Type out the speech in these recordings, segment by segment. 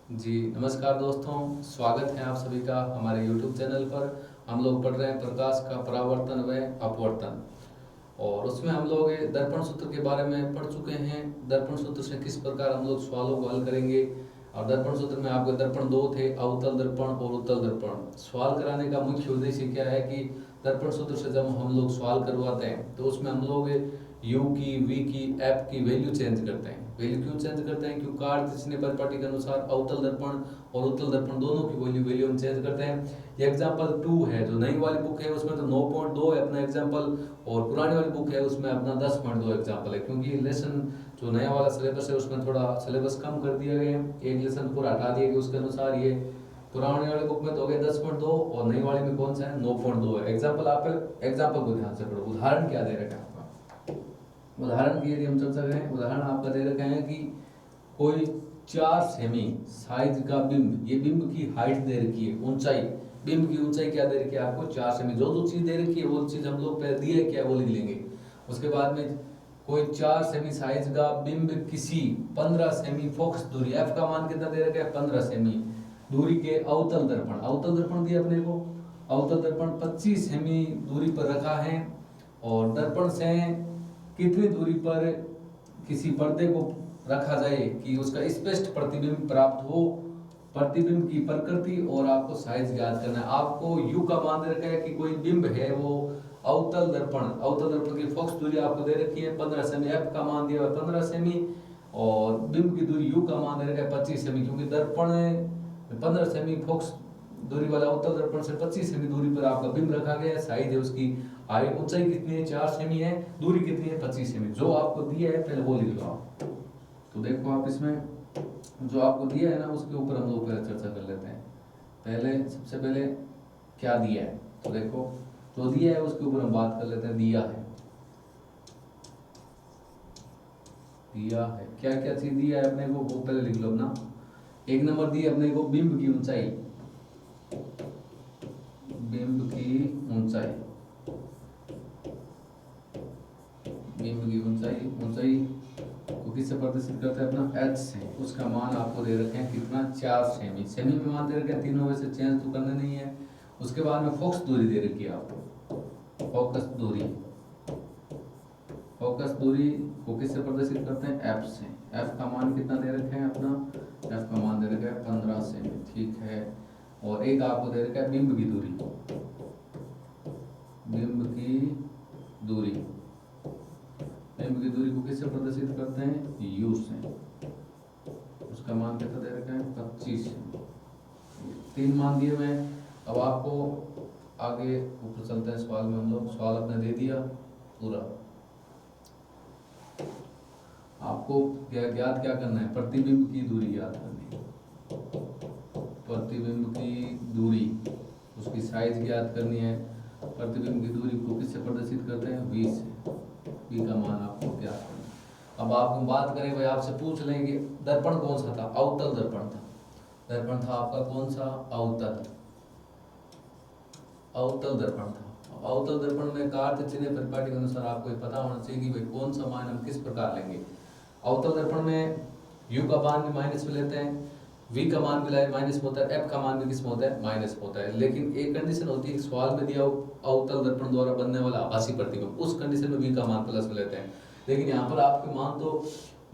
जी नमस्कार दोस्तों, स्वागत है आप सभी का हमारे YouTube चैनल पर। हम लोग पढ़ रहे हैं प्रकाश का परावर्तन व अपवर्तन, और उसमें हम लोग दर्पण सूत्र के बारे में पढ़ चुके हैं। दर्पण सूत्र से किस प्रकार हम लोग सवालों को हल करेंगे, और दर्पण सूत्र में आपके दर्पण दो थे, अवतल दर्पण और उत्तल दर्पण। सवाल कराने का मुख्य उद्देश्य क्या है कि दर्पण सूत्र से जब हम लोग सवाल करवाते हैं तो उसमें हम लोग u की, v की, f की वैल्यू चेंज करते हैं। वैल्यू क्यों चेंज करते हैं? क्योंकि कार्य चिन्ह परिपाटी के अनुसार अवतल दर्पण और उत्तल दर्पण दोनों की वैल्यू हम चेंज करते हैं। ये एग्जांपल 2 है, जो नई वाली बुक है उसमें तो 9.2 है अपना एग्जांपल, और पुरानी वाली बुक है उसमें अपना 10.2 एग्जांपल है। क्योंकि लेसन जो नया वाला सिलेबस है उसमें थोड़ा सिलेबस कम कर दिया गया है, एक लेसन पूरा हटा दिया गया, उसके अनुसार ये पुरानी वाली बुक में तो हो गया 10.2 और नई वाली में कौन सा है 9.2 है। एग्जाम्पल आप एग्जाम्पल को ध्यान से पढ़ो। उदाहरण क्या दे रखा है आपका, उदाहरण की यदि हम चर्चा करें, उदाहरण आपका दे रखा है कि कोई 4 सेमी साइज का बिंब, ये बिंब की हाइट दे रखी है, ऊंचाई, बिंब की ऊंचाई क्या दे रखी है आपको 4 सेमी। जो जो चीज दे रखी है वो चीज हम लोग पहले दिए क्या वो लिख लेंगे। उसके बाद में कोई 4 सेमी साइज का बिंब किसी 15 सेमी फोकस दूरी, एफ का मान कितना दे रखा है 15 सेमी दूरी के अवतल दर्पण, अवतल दर्पण दिया अपने को, अवतल दर्पण 25 सेमी दूरी पर रखा है, और दर्पण से कितनी दूरी पर किसी पर्दे को रखा जाए कि उसका स्पष्ट प्रतिबिंब प्राप्त हो। प्रतिबिंब की प्रकृति और आपको साइज ज्ञात करना है। आपको यू का मान दे रखा है कि कोई बिंब है वो अवतल दर्पण, अवतल दर्पण की फोकस दूरी आपको दे रखी है 15 सेमी, एफ का मान दिया है 15 सेमी, और बिंब की दूरी यू का मान दे रखा है 25 सेमी। क्योंकि दर्पण 15 सेमी फोकस दूरी वाला उत्तल दर्पण से 25 सेमी दूरी पर आपका बिंब रखा गया है। साइज है उसकी, हाइट ऊंचाई कितनी है 4 सेमी है, दूरी कितनी है 25 सेमी। जो आपको दिया है पहले वो लिख लो आप। तो देखो आप इसमें जो आपको दिया है ना उसके ऊपर हम लोग पहले चर्चा कर लेते हैं। पहले सबसे पहले क्या दिया है, तो देखो जो दिया है उसके ऊपर हम बात कर लेते हैं। दिया है, दिया है क्या क्या चीज दिया है अपने को वो पहले लिख लो अपना। एक नंबर दिया अपने को बिंब की ऊंचाई, बिंब की ऊंचाई, बिंब की ऊंचाई, ऊंचाई को किससे प्रदर्शित करते हैं अपना h से। उसका मान आपको दे रखे हैं कितना 4 सेमी, सेमी में मान दे रखे हैं, तीनों में से चेंज तो करने नहीं है। उसके बाद में फोकस दूरी दे रखी है आपको, फोकस दूरी, फोकस दूरी को किससे प्रदर्शित करते हैं f से। f का मान कितना दे रखे हैं अपना, f का मान दे रखा है 15 सेमी, ठीक है। और एक आपको दे रखा है बिंब की दूरी, बिंब की दूरी, बिंब की दूरी को किससे प्रदर्शित करते हैं u से। उसका मान कितना दे रखा है 25। 3 मान दिए हुए हैं। अब आपको आगे ऊपर चलते हैं सवाल में। हम लोग सवाल अपने दे दिया पूरा, आपको ज्ञात क्या करना है, प्रतिबिंब की दूरी ज्ञात करनी है। प्रतिबिंब की दूरी, उसकी साइज ज्ञात करनी है। प्रतिबिंब की दूरी को किससे प्रदर्शित करते हैं v से, v का मान आपको ज्ञात करना है। अब आप बात करें भाई, आपसे पूछ लेंगे दर्पण कौन सा था, अवतल दर्पण था। दर्पण था आपका कौन सा, अवतल, अवतल दर्पण था। अवतल दर्पण में कार्य चिन्ह परिपाटी के अनुसार आपको ये पता होना चाहिए कि भाई कौन सा मान हम किस प्रकार लेंगे। अवतल दर्पण में u का मान भी माइनस में लेते हैं, v का मान भी माइनस में होता है, f का मान भी किस में होता है माइनस में होता है। लेकिन एक कंडीशन होती है, सवाल में दिया अवतल दर्पण द्वारा बनने वाला आभासी प्रतिबिंब, उस कंडीशन में v का मान प्लस में लेते हैं। लेकिन यहाँ पर आपके मान तो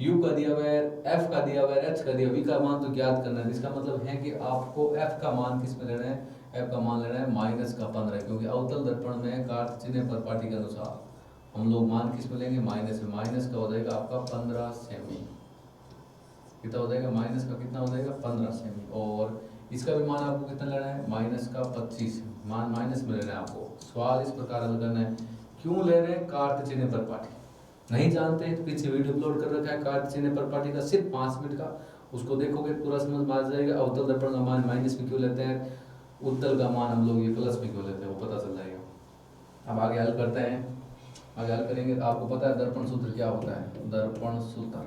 u का दिया हुआ है, f का दिया हुआ है, h का दिया, v का मान तो ज्ञात करना है। इसका मतलब है कि आपको f का मान किस में लेना है, f का मान लेना है माइनस का 15। क्योंकि अवतल दर्पण में कार्य चिन्ह परिपाटी के अनुसार हम लोग मान किस में लेंगे, माइनस में। माइनस का हो जाएगा आपका 15 सेमी, कितना हो जाएगा माइनस का, कितना हो जाएगा 15 सेमी। और इसका भी मान आपको कितना लेना है, माइनस का 25, मान माइनस में लेना है आपको। सवाल इस प्रकार हल करना है। क्यों ले रहे हैं, कार्य चिन्ह परिपाटी नहीं जानते हैं तो पीछे वीडियो अपलोड कर रखा है कार्य चिन्ह परिपाटी का, सिर्फ 5 मिनट का, उसको देखोगे पूरा समझ में आ जाएगा। अवतल दर्पण का मान माइनस में क्यों लेते हैं, उत्तल का मान हम लोग ये प्लस में क्यों लेते हैं, वो पता चल जाएगा। अब आगे हल करते हैं, आगे हल करेंगे। तो आपको पता है दर्पण सूत्र क्या होता है, दर्पण सूत्र,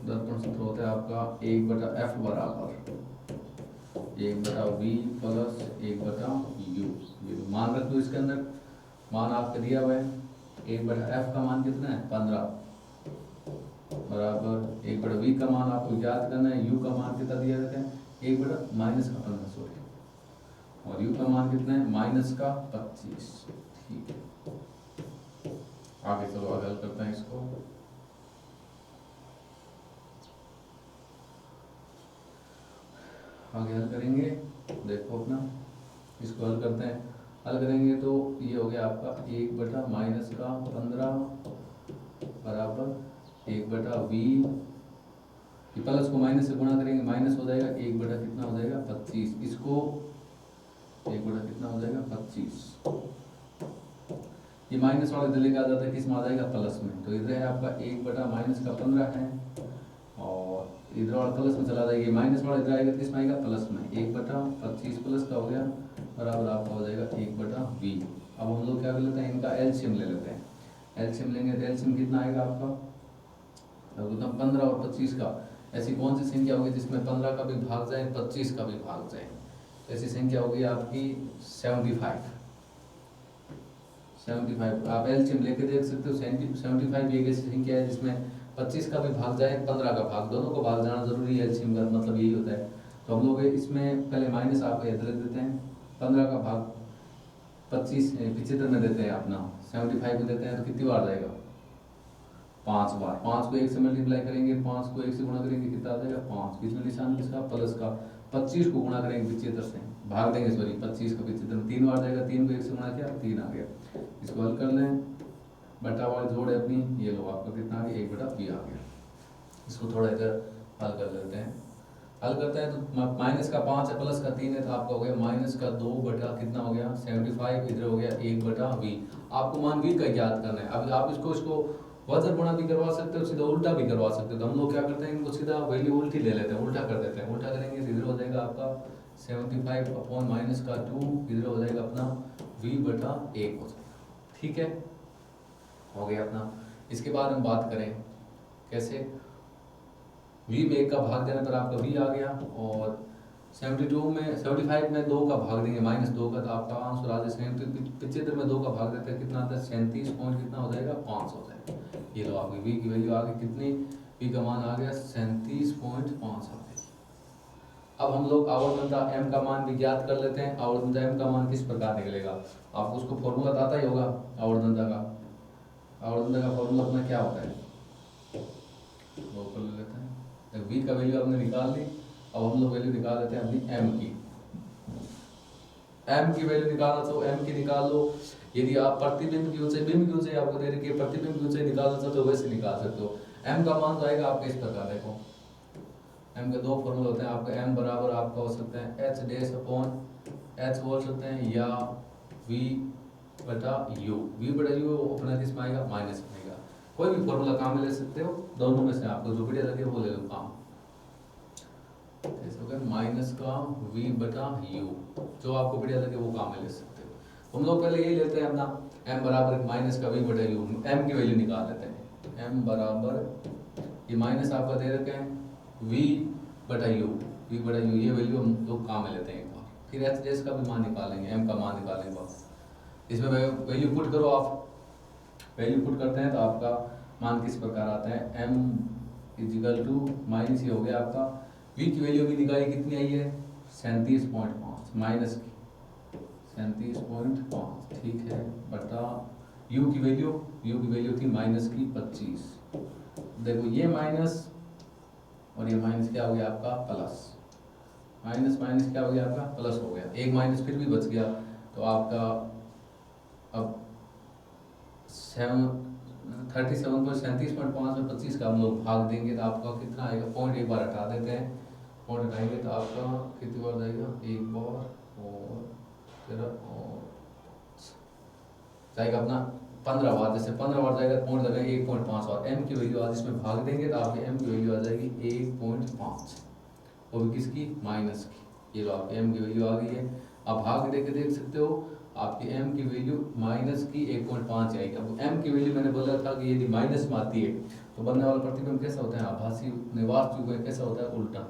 दर्पण सूत्र होता है आपका 1/f बराबर 1/v प्लस 1/u। ये मान रख दो इसके अंदर, मान आपके दिया हुआ है 1/f का मान कितना है 15, बराबर 1/v का मान आपको याद करना है, u का मान कितना दिया जाता है 1/-15 सॉरी, और u का मान कितना है -25। ठीक है, आगे चलो आगे हल करते हैं इसको। आगे हल करेंगे, देखो अपना इसको हल करते हैं। हल करेंगे तो ये हो गया आपका 1/-15 बराबर 1/v, प्लस को माइनस से गुणा करेंगे माइनस हो जाएगा 1/ कितना हो जाएगा 25, इसको 1/ कितना हो जाएगा 25। ये माइनस वाले दिले का आ जाता है किस में आ जाएगा प्लस में, तो इधर है आपका 1/-15 है और इधर वाला प्लस में चला जाएगा, माइनस वाला इधर आएगा किस में आएगा प्लस में, 1/25 प्लस का हो गया बराबर आपका हो जाएगा 1/v। अब हम लोग क्या कर लेते हैं, इनका एलसीएम ले लेते हैं। एलसीएम लेंगे तो एलसीएम कितना आएगा आपका, तो 15 और 25 का। ऐसी कौन सी संख्या होगी जिसमें 15 का भी भाग जाए 25 का भी भाग जाए, तो ऐसी संख्या होगी आपकी 75। आप एलसीएम लेके देख सकते हो। 75 एक ऐसी संख्या है जिसमें 25 का भी भाग जाए 15 का भाग, दोनों को भाग जाना जरूरी है, एलसीएम का मतलब यही होता है। तो हम लोग इसमें पहले माइनस आपको याद रख देते हैं, 15 का भाग 75 में देते हैं अपना 75 को देते हैं, तो कितनी बार जाएगा 5 बार। 5 को 1 से मल्टीप्लाई करेंगे, 5 को 1 से गुणा करेंगे, कितना आ जाएगा 5, बीच में निशान किसका प्लस का। 25 को गुणा करेंगे 75 से, भाग देंगे सॉरी 25 को 75 में 3 बार जाएगा, 3 को 1 से गुणा किया 3 आ गया। इसको हल कर लें, बटा वाली जोड़ है अपनी, ये लो आपका कितना आ गया 1/v आ गया। इसको थोड़ा इधर हल कर लेते हैं। हल करते हैं तो माइनस का 5 है प्लस का 3 है, तो आपका हो गया माइनस का 2 कितना हो गया 75, इधर हो गया 1/v। आपको मान v का याद करना है। अब आप इसको वजन गुणा भी करवा सकते हो, सीधा उल्टा भी करवा सकते हो। तो हम लोग क्या करते हैं, इनको सीधा वैल्यू उल्टी ले लेते हैं, उल्टा कर देते हैं। उल्टा करेंगे तो इधर हो जाएगा आपका 75 अपॉन माइनस का 2, इधर हो जाएगा अपना v/1 हो जाएगा। ठीक है, हो गया अपना। इसके बाद हम बात करें कैसे, v में 1 का भाग देने पर आपका v आ गया, और 75 में 2 का भाग देंगे -2 का, तो आपका आंसर आ जाए 75 में 2 का भाग देते हैं कितना आता है 37 पॉइंट कितना हो जाएगा 5 हो जाएगा। ये लो आपकी v की वैल्यू आ गई कितनी, v का मान आ गया 37.5 आ गई। अब हम लोग आवर्तनता m का मान भी ज्ञात कर लेते हैं। आवर्तनता m का मान किस प्रकार निकलेगा, आपको उसको फॉर्मूला आता ही होगा आवर्तनता का। आवर्तनता का फॉर्मूला अपना क्या होता है, वो कर लेते हैं। v का वैल्यू आपने निकाल ली, अब हम लोग वैल्यू निकाल लेते हैं अपनी m की। m की वैल्यू निकालना तो m की निकाल लो। यदि आप प्रतिबिंब की ऊंचाई, बिंब की ऊंचाई आपको दे रखी है, प्रतिबिंब की ऊंचाई निकालना चाहते हो वैसे निकाल सकते हो। m का मान तो आएगा आपका इस प्रकार, देखो m के 2 फॉर्मूले होते हैं आपका। m बराबर आपका हो सकता है h डैश अपॉन h बोल सकते हैं, या v/u। v/u अपना किस में आएगा माइनस में आएगा। कोई भी फॉर्मूला काम में ले सकते हो, दोनों में से आपको जो बढ़िया लगे वो ले लो काम। ऐसे हो गया माइनस का v/u, जो आपको बढ़िया लगे वो काम में ले सकते हो। हम लोग पहले यही लेते हैं अपना m बराबर माइनस का v/u, m की वैल्यू निकाल लेते हैं। m बराबर ये माइनस आपका दे रखे हैं v/u, ये वैल्यू हम लोग काम में लेते हैं एक बार। फिर h डैश का भी मान निकालेंगे, m का मान निकालेंगे बस। इसमें वैल्यू पुट करो आप, वैल्यू पुट करते हैं तो आपका मान किस प्रकार आता है, m = माइनस ये हो गया आपका, v की वैल्यू भी निकाली कितनी आई है 37.5 माइनस की 37.5, ठीक है, बटा u की वैल्यू थी माइनस की 25। देखो ये माइनस और ये माइनस क्या हो गया आपका प्लस, माइनस माइनस क्या हो गया आपका प्लस हो गया, एक माइनस फिर भी बच गया। तो आपका अब 37.5 में 25 का हम लोग भाग देंगे तो आपका कितना आएगा, पॉइंट एक बार हटा देते हैं, पॉइंट हटाएंगे तो आपका कितनी बार जाएगा, एक बार और फिर और जाएगा अपना 15 बार। जैसे 15 बार जाएगा पॉइंट लगेगा 1.5 और m की वैल्यू आज इसमें भाग देंगे तो आपकी m की वैल्यू आ जाएगी 1.5, वो भी किसकी माइनस की। ये लो आपकी m की वैल्यू आ गई है। आप भाग दे के देख सकते हो, आपकी m की वैल्यू माइनस की 1.5 आएगी। अब m की वैल्यू मैंने बोला था कि यदि माइनस में आती है तो बनने वाला प्रतिबिंब कैसा होता है, आभासी वास्तविक कैसा होता है, उल्टा।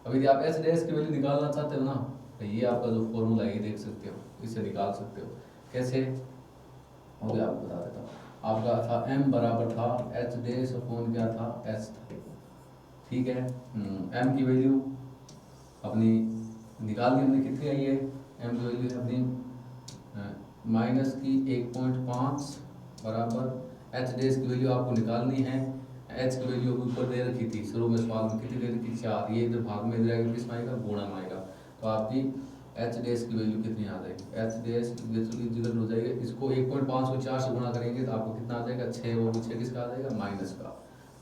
अब यदि आप h डैश की वैल्यू निकालना चाहते हो ना, तो ये आपका जो फॉर्मूला है ये देख सकते हो, इसे निकाल सकते हो। कैसे हो गया आपको बता देता हूँ। आपका था m बराबर था h डैश अपॉन क्या था, h था, ठीक है। m की वैल्यू अपनी निकाल ली हमने, कितनी आई है, m की वैल्यू है अपनी माइनस की 1.5 बराबर h डैश की वैल्यू आपको निकालनी है। h की वैल्यू अभी ऊपर दे रखी थी शुरू में सवाल में, कितनी दे रखी थी, 4, ये इधर भाग में इधर आएगा, किस में आएगा, गुणा में आएगा। तो आपकी h डैश की वैल्यू कितनी आ जाएगी, h डैश इधर हो जाएगा, इसको 1.5 को 4 से गुणा करेंगे तो आपको कितना आ जाएगा, 6, वो भी 6 किसका आ जाएगा, माइनस का।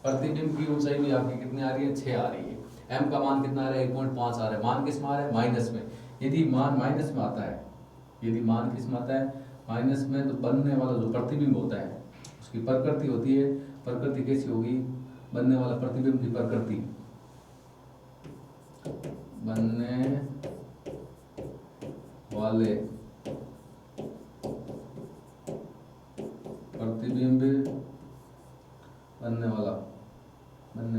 प्रतिबिंब की ऊंचाई भी आपकी कितनी आ रही है, 6 आ रही है। m का मान कितना आ रहा है, 1.5 आ रहा है, मान किस में आ रहा है, माइनस में। यदि मान माइनस में आता है, यदि मान किस में आता है, माइनस में, तो बनने वाला जो प्रतिबिंब होता है उसकी प्रकृति होती है, प्रकृति कैसी होगी, बनने वाला प्रतिबिंब की प्रकृति, बनने वाले प्रतिबिंब, बनने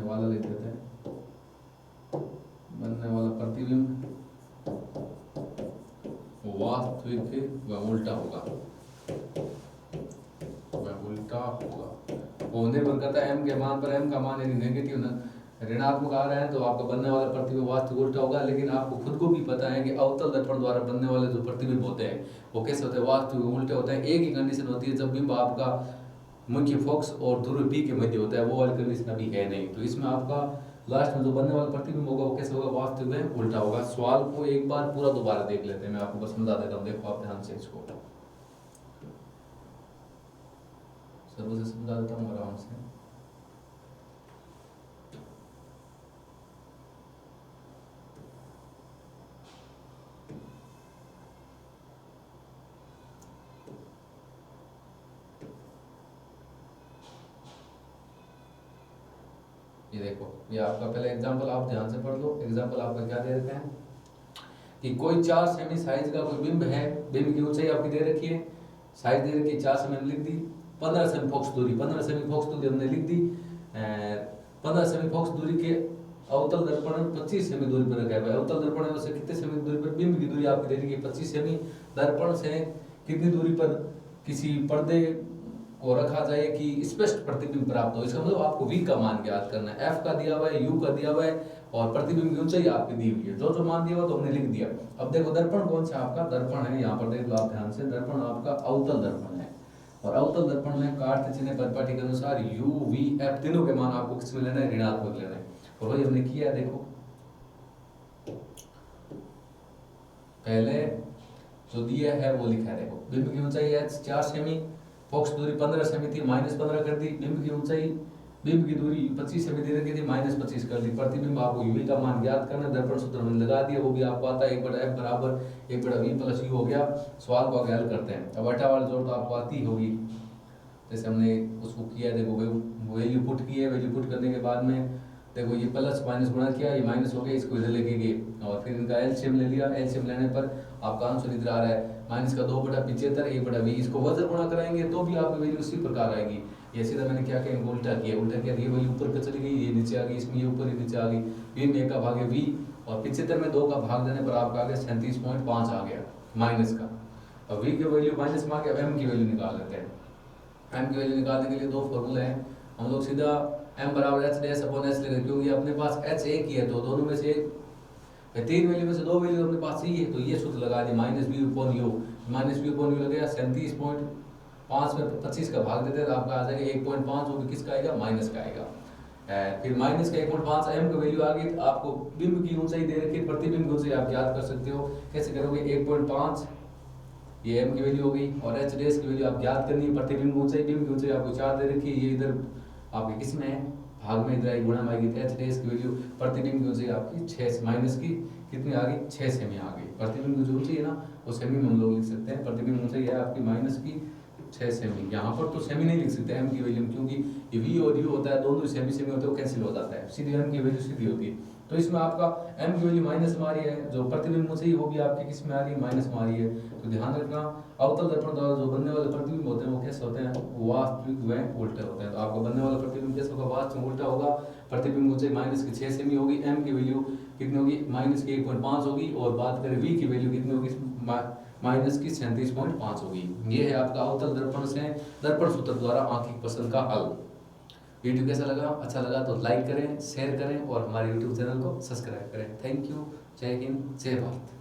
वाला लिख देते हैं, बनने वाला प्रतिबिंब वास्तविक व उल्टा होगा, वो निर्भर करता है m के मान पर। m का मान यदि नेगेटिव ना ऋणात्मक आ रहा है तो आपका बनने वाला प्रतिबिंब वास्तविक उल्टा होगा। लेकिन आपको खुद को भी पता है कि अवतल दर्पण द्वारा बनने वाले जो प्रतिबिंब होते हैं वो कैसे होते हैं, वास्तविक उल्टे होते हैं। एक ही कंडीशन होती है, जब बिंब आपका मुख्य फोकस और ध्रुव P के मध्य होता है, वो वाली कंडीशन अभी है नहीं। तो इसमें आपका लास्ट में जो बनने वाला प्रतिबिंब होगा वो कैसे होगा, वास्तविक में उल्टा होगा। सवाल को एक बार पूरा दोबारा देख लेते हैं, मैं आपको बस समझा देता हूँ, देखो आप ध्यान से इसको, सर्व से समझा देता हूँ आराम से। ये देखो, ये आपका पहले एग्जांपल आप ध्यान से पढ़ लो। एग्जांपल आपका क्या दे रखे हैं कि कोई 4 सेमी साइज का कोई बिंब है, बिंब की ऊंचाई आपकी दे रखी है, साइज दे रखी है 4 सेमी लिख दी, 15 सेमी फोकस दूरी, 15 सेमी फोकस दूरी हमने लिख दी। 15 सेमी फोकस दूरी के अवतल दर्पण 25 सेमी दूरी पर रखा है। अवतल दर्पण से कितने सेमी दूरी पर, बिंब की दूरी आपकी दे रखी है 25 सेमी, दर्पण से कितनी दूरी पर किसी पर्दे को रखा जाए कि स्पष्ट प्रतिबिंब प्राप्त हो। इसका मतलब आपको v का मान ज्ञात करना है, f का दिया हुआ है, u का दिया हुआ है और प्रतिबिंब की ऊंचाई आपकी दी हुई है। जो जो मान दिया हुआ तो हमने लिख दिया। अब देखो दर्पण कौन सा आपका दर्पण है, यहाँ पर देख लो आप ध्यान से, दर्पण आपका अवतल दर्पण है। और अवतल दर्पण में काट चिन्ह परिपाटी के अनुसार u v f तीनों के मान आपको किसमें लेना है, ऋणात्मक लेना है। और वही हमने किया, देखो पहले जो दिया है वो लिखा है, देखो बिंब की ऊंचाई h 4 सेमी, फोकस दूरी 15 सेमी थी, -15 कर दी। बिंब की ऊंचाई, बिंब की दूरी 25 सेमी दे रखी थी, -25 कर दी। प्रतिबिंब आपको यूवी का मान ज्ञात करना है, दर्पण सूत्र हमने लगा दिया, वो भी आपको आता है 1/f बराबर 1/v प्लस u हो गया। सवाल को आगे हल करते हैं। अब अटा वाली जोड़ तो आपको आती होगी, जैसे हमने उसको किया, देखो वैल्यू पुट की है, वैल्यू पुट करने के बाद में देखो ये प्लस माइनस गुणा किया, ये माइनस हो गया, इसको इधर लेके गए और फिर इनका एलसीएम ले लिया। एलसीएम लेने पर आपका आंसर इधर आ रहा है -2/75 1/v। इसको वजन गुणा कराएंगे तो भी आपकी वैल्यू उसी प्रकार आएगी। ये सीधा मैंने क्या किया, इनको उल्टा किया, ये वैल्यू ऊपर का चली गई, ये नीचे आ गई, इसमें ये ऊपर, ये नीचे आ गई। v में 1 का भाग है v और 75 में 2 का भाग देने पर आपका आ गया 37.5 आ गया माइनस का। अब v की वैल्यू माइनस में आ गया, m की वैल्यू निकाल लेते हैं। m की वैल्यू निकालने के लिए दो फॉर्मूले हैं, हम लोग सीधा m बराबर h डैश अपॉन s लेंगे, क्योंकि अपने पास h एक ही है तो दोनों में से 3 वैल्यू में से 2 वैल्यू अपने पास ही है, तो ये सूत्र लगा दिया -v/u, -v/u लगेगा 37.5 में 25 का भाग देते हैं तो आपका आ जाएगा 1.5, वो भी किसका आएगा, माइनस का आएगा। फिर माइनस का 1.5 m का वैल्यू आ गई, तो आपको बिंब की ऊंचाई दे रखी है, प्रतिबिंब की ऊंचाई आप याद कर सकते हो। कैसे करोगे, 1.5 ये m की वैल्यू हो गई और h डैश की वैल्यू आप याद करनी है, प्रतिबिंब की ऊंचाई, बिंब की ऊंचाई आपको 4 दे रखी है, ये इधर आपके किस में है, भाग में इधर आई, गुणा में आएगी। h डैश की वैल्यू, प्रतिबिंब की ऊंचाई आपकी 6 माइनस की कितनी आ गई, 6 सेमी आ गई। प्रतिबिंब की जो ऊंचाई है ना वो सेमी में हम लोग लिख सकते हैं, प्रतिबिंब ऊंचाई है आपकी माइनस की 6 सेमी। यहाँ पर तो सेमी नहीं लिख सकते m की वैल्यू, क्योंकि ये v और u होता है, दोनों सेमी सेमी होते हैं, वो कैंसिल हो जाता है, सीधी m की वैल्यू सीधी होती है। तो इसमें आपका m की वैल्यू माइनस में आ रही है, जो प्रतिबिंब ऊंचाई वो भी आपकी किस में आ रही है, माइनस में आ रही है। तो ध्यान रखना, अवतल दर्पण द्वारा जो बनने वाले प्रतिबिंब होते हैं वो कैसे होते हैं, वास्तविक व उल्टे होते हैं। तो आपको बनने वाला प्रतिबिंब कैसे होगा, वास्तविक उल्टा होगा। प्रतिबिंब ऊंचाई माइनस की 6 सेमी होगी, m की वैल्यू कितनी होगी, माइनस की 1.5 होगी। और बात करें v की वैल्यू कितनी होगी, माइनस की 37.5 होगी। ये है आपका अवतल दर्पण से दर्पण सूत्र द्वारा आंख की पसंद का हल। वीडियो कैसा लगा? अच्छा लगा तो लाइक करें, शेयर करें और हमारे यूट्यूब चैनल को सब्सक्राइब करें। Thank you. जय हिंद, जय भारत।